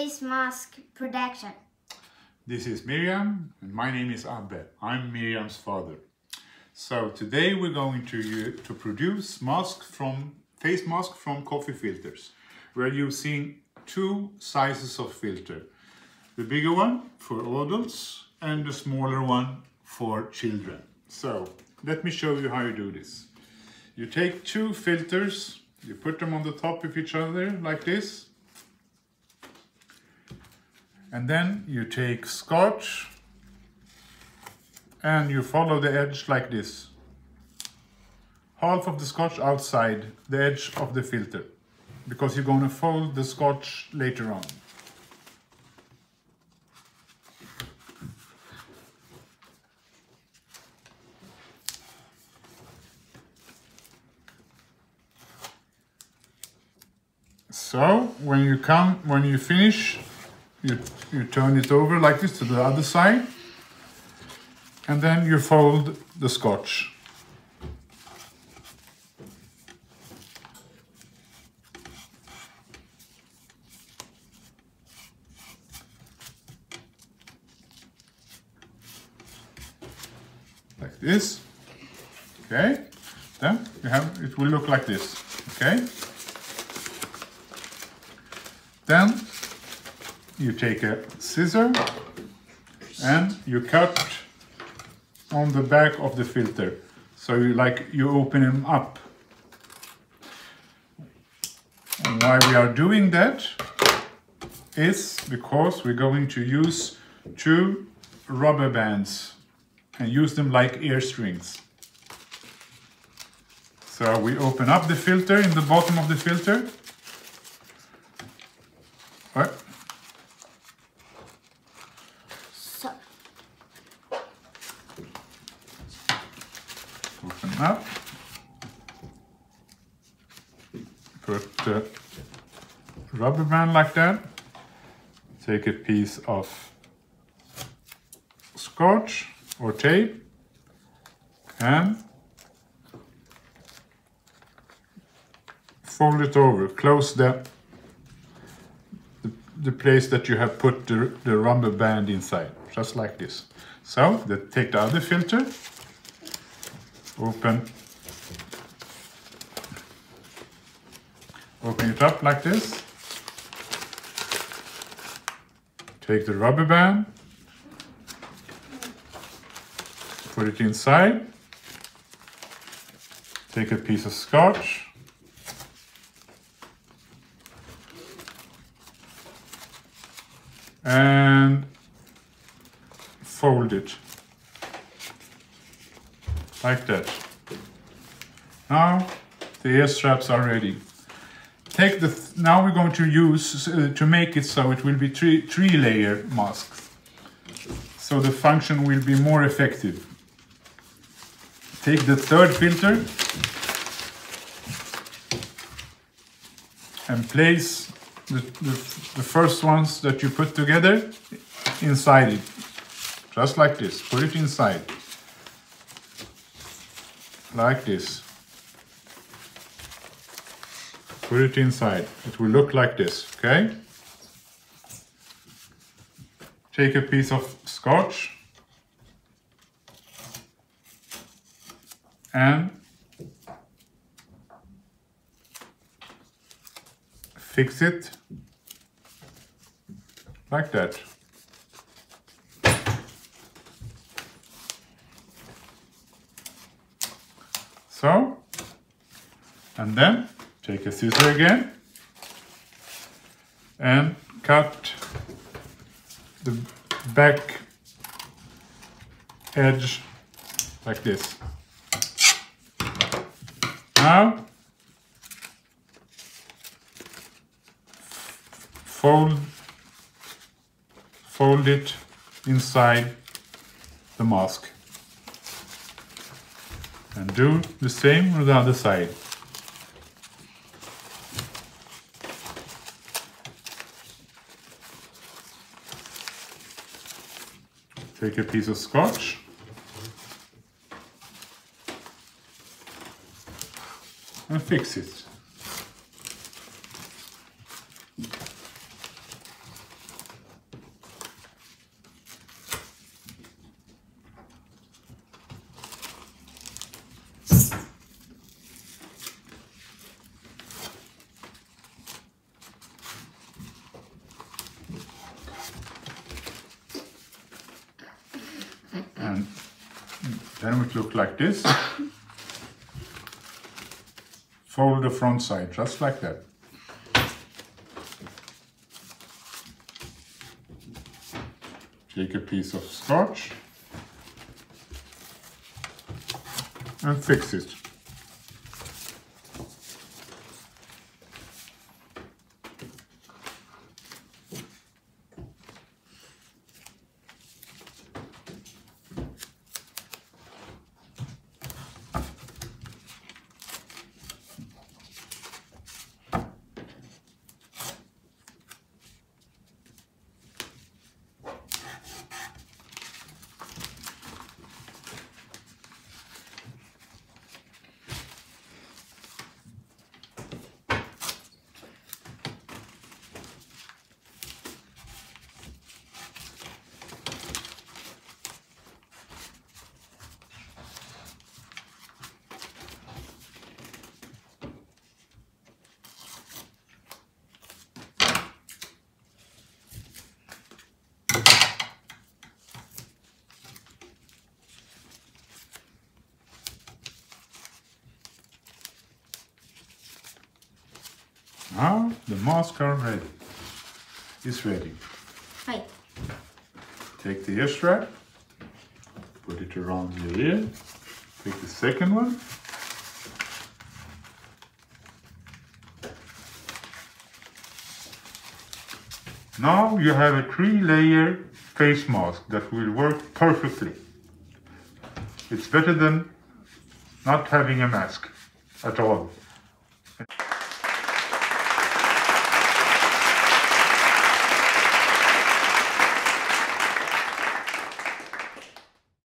face mask production. This is Miriam and my name is Abbe. I'm Miriam's father. So today we're going to produce face mask from coffee filters. We're using two sizes of filter. The bigger one for adults and the smaller one for children. So let me show you how you do this. You take two filters, you put them on the top of each other like this. And then you take scotch and you follow the edge like this. Half of the scotch outside the edge of the filter, because you're going to fold the scotch later on. So when you finish, you turn it over like this to the other side, and then you fold the scotch. Like this. Okay. Then it will look like this. Okay. Then you take a scissor and you cut on the back of the filter. So you open them up. And why we are doing that is because we're going to use two rubber bands and use them like ear strings. So we open up the filter in the bottom of the filter. Open up, put the rubber band like that, take a piece of scotch or tape and fold it over, close the place that you have put the rubber band inside, just like this. So take the other filter, open it up like this, take the rubber band, put it inside, take a piece of scotch, and fold it like that. Now the ear straps are ready. Now we're going to use to make it so it will be three layer mask, so the function will be more effective. Take the third filter and place the first ones that you put together inside it, just like this. Put it inside like this. Put it inside. It will look like this. Okay. Take a piece of scotch and fix it like that. So, and then take a scissor again and cut the back edge like this. Now fold it inside the mask. And do the same with the other side. Take a piece of scotch and fix it. Then it looks like this. Fold the front side just like that. Take a piece of scotch and fix it. Now the mask are ready. Is ready. Wait. Take the ear strap, put it around your ear. Take the second one. Now you have a 3-layer face mask that will work perfectly. It's better than not having a mask at all.